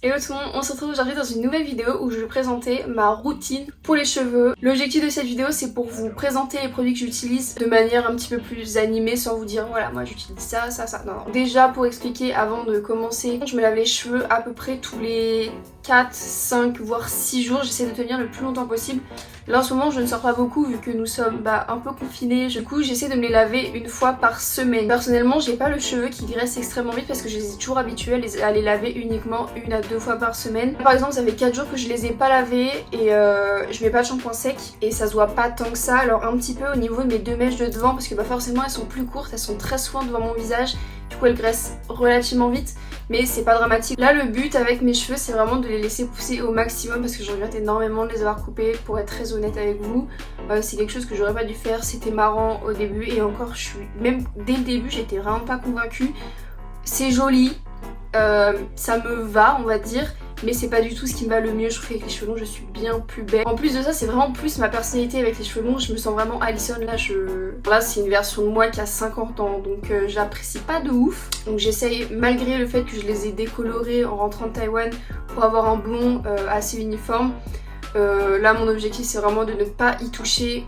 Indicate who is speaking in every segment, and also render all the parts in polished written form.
Speaker 1: Hello tout le monde, on se retrouve aujourd'hui dans une nouvelle vidéo où je vais présenter ma routine pour les cheveux. L'objectif de cette vidéo c'est pour vous présenter les produits que j'utilise de manière un petit peu plus animée sans vous dire voilà moi j'utilise ça. Non. Déjà pour expliquer avant de commencer, je me lave les cheveux à peu près tous les 4, 5 voire 6 jours, j'essaie de tenir le plus longtemps possible. Là en ce moment je ne sors pas beaucoup vu que nous sommes un peu confinés, du coup j'essaie de me les laver une fois par semaine. Personnellement j'ai pas le cheveu qui graisse extrêmement vite parce que je les ai toujours habitués à les laver uniquement 1 à 2 fois par semaine. Par exemple ça fait 4 jours que je les ai pas lavés et je mets pas de shampoing sec et ça se voit pas tant que ça. Alors un petit peu au niveau de mes 2 mèches de devant parce que forcément elles sont plus courtes, elles sont très souvent devant mon visage, du coup elles graissent relativement vite. Mais c'est pas dramatique. Là le but avec mes cheveux c'est vraiment de les laisser pousser au maximum parce que je regrette énormément de les avoir coupés pour être très honnête avec vous. C'est quelque chose que j'aurais pas dû faire, c'était marrant au début et encore même dès le début j'étais vraiment pas convaincue. C'est joli, ça me va on va dire, mais c'est pas du tout ce qui me va le mieux. Je trouve qu'avec les cheveux longs je suis bien plus belle. En plus de ça c'est vraiment plus ma personnalité avec les cheveux longs, je me sens vraiment Alison. Là c'est une version de moi qui a 50 ans donc j'apprécie pas de ouf. Donc j'essaye malgré le fait que je les ai décolorés en rentrant de Taïwan pour avoir un blond assez uniforme. Là mon objectif c'est vraiment de ne pas y toucher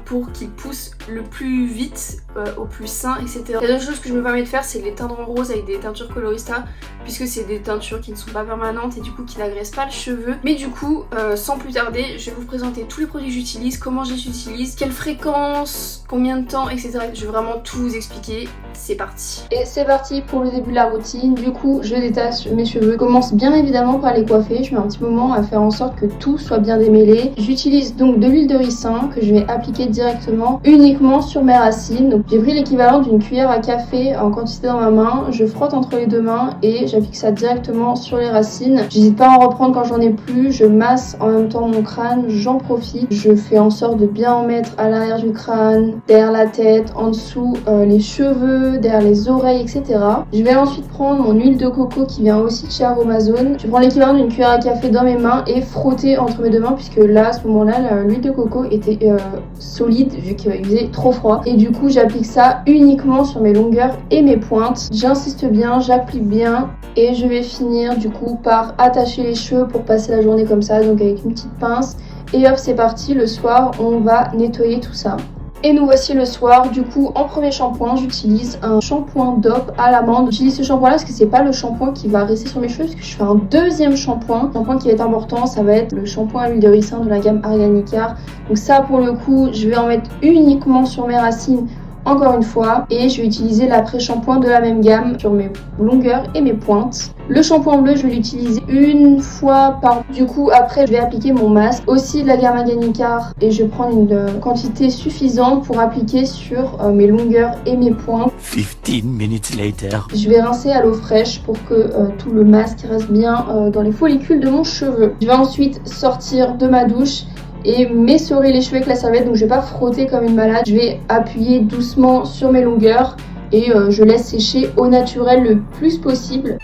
Speaker 1: pour qu'il pousse le plus vite, au plus sain, etc. La seule chose que je me permets de faire c'est de les teindre en rose avec des teintures Colorista puisque c'est des teintures qui ne sont pas permanentes et du coup qui n'agressent pas le cheveu. Mais du coup sans plus tarder je vais vous présenter tous les produits que j'utilise, comment je les utilise, quelle fréquence, combien de temps, etc. Je vais vraiment tout vous expliquer. C'est parti. Et c'est parti pour le début de la routine. Du coup je détache mes cheveux. Je commence bien évidemment par les coiffer. Je mets un petit moment à faire en sorte que tout soit bien démêlé. J'utilise donc de l'huile de ricin que je vais appliquer directement uniquement sur mes racines. Donc j'ai pris l'équivalent d'une cuillère à café en quantité dans ma main. Je frotte entre les deux mains et j'applique ça directement sur les racines. J'hésite pas à en reprendre quand j'en ai plus. Je masse en même temps mon crâne, j'en profite. Je fais en sorte de bien en mettre à l'arrière du crâne, derrière la tête, en dessous les cheveux, derrière les oreilles, etc. Je vais ensuite prendre mon huile de coco qui vient aussi de chez Aromazone. Je prends l'équivalent d'une cuillère à café dans mes mains et frotter entre mes deux mains puisque là à ce moment-là l'huile de coco était solide vu qu'il faisait trop froid. Et du coup j'applique ça uniquement sur mes longueurs et mes pointes. J'insiste bien, j'applique bien et je vais finir du coup par attacher les cheveux pour passer la journée comme ça, donc avec une petite pince. Et hop c'est parti, le soir on va nettoyer tout ça. Et nous voici le soir. Du coup en premier shampoing j'utilise un shampoing DOP à l'amande. J'utilise ce shampoing là parce que c'est pas le shampoing qui va rester sur mes cheveux, parce que je fais un deuxième shampoing. Le shampoing qui va être important ça va être le shampoing à l'huile de ricin de la gamme Arganicar. Donc ça pour le coup je vais en mettre uniquement sur mes racines encore une fois, et je vais utiliser l'après-shampoing de la même gamme sur mes longueurs et mes pointes. Le shampoing bleu je vais l'utiliser une fois par... Du coup après je vais appliquer mon masque aussi de la gamme Arganicar et je vais prendre une quantité suffisante pour appliquer sur mes longueurs et mes pointes.
Speaker 2: 15 minutes later.
Speaker 1: Je vais rincer à l'eau fraîche pour que tout le masque reste bien dans les follicules de mon cheveu. Je vais ensuite sortir de ma douche et m'essorer les cheveux avec la serviette, donc je vais pas frotter comme une malade. Je vais appuyer doucement sur mes longueurs et je laisse sécher au naturel le plus possible.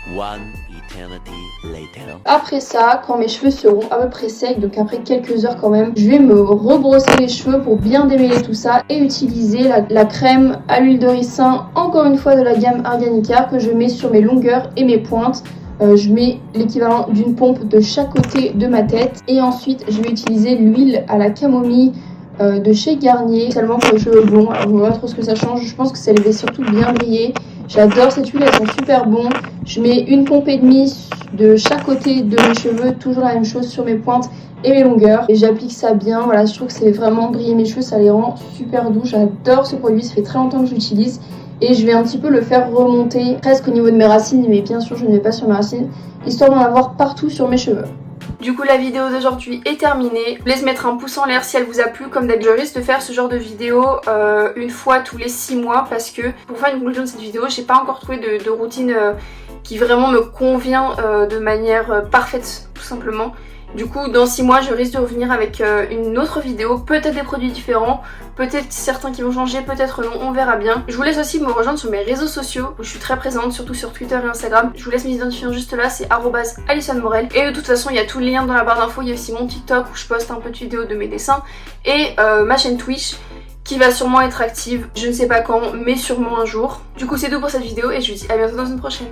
Speaker 1: Après ça, quand mes cheveux seront à peu près secs, donc après quelques heures quand même, je vais me rebrosser les cheveux pour bien démêler tout ça et utiliser la crème à l'huile de ricin, encore une fois de la gamme Arganicar, que je mets sur mes longueurs et mes pointes. Je mets l'équivalent d'une pompe de chaque côté de ma tête et ensuite je vais utiliser l'huile à la camomille de chez Garnier, seulement pour les cheveux blonds. Alors je ne vois pas trop ce que ça change, je pense que ça les fait surtout bien briller. J'adore cette huile, elles sont super bonnes. Je mets une pompe et demie de chaque côté de mes cheveux, toujours la même chose sur mes pointes et mes longueurs, et j'applique ça bien. Voilà, je trouve que c'est vraiment briller mes cheveux, ça les rend super doux. J'adore ce produit, ça fait très longtemps que je l'utilise. Et je vais un petit peu le faire remonter presque au niveau de mes racines, mais bien sûr je ne vais pas sur mes racines, histoire d'en avoir partout sur mes cheveux. Du coup la vidéo d'aujourd'hui est terminée. Je vous laisse mettre un pouce en l'air si elle vous a plu. Comme d'habitude je risque de faire ce genre de vidéo une fois tous les 6 mois parce que pour faire une conclusion de cette vidéo j'ai pas encore trouvé de routine qui vraiment me convient de manière parfaite tout simplement. Du coup dans 6 mois je risque de revenir avec une autre vidéo, peut-être des produits différents, peut-être certains qui vont changer, peut-être non, on verra bien. Je vous laisse aussi me rejoindre sur mes réseaux sociaux où je suis très présente, surtout sur Twitter et Instagram. Je vous laisse mes identifiants juste là, c'est @AlisonMorel. Et de toute façon il y a tout le lien dans la barre d'infos, il y a aussi mon TikTok où je poste un peu de vidéos de mes dessins et ma chaîne Twitch qui va sûrement être active, je ne sais pas quand, mais sûrement un jour. Du coup c'est tout pour cette vidéo et je vous dis à bientôt dans une prochaine.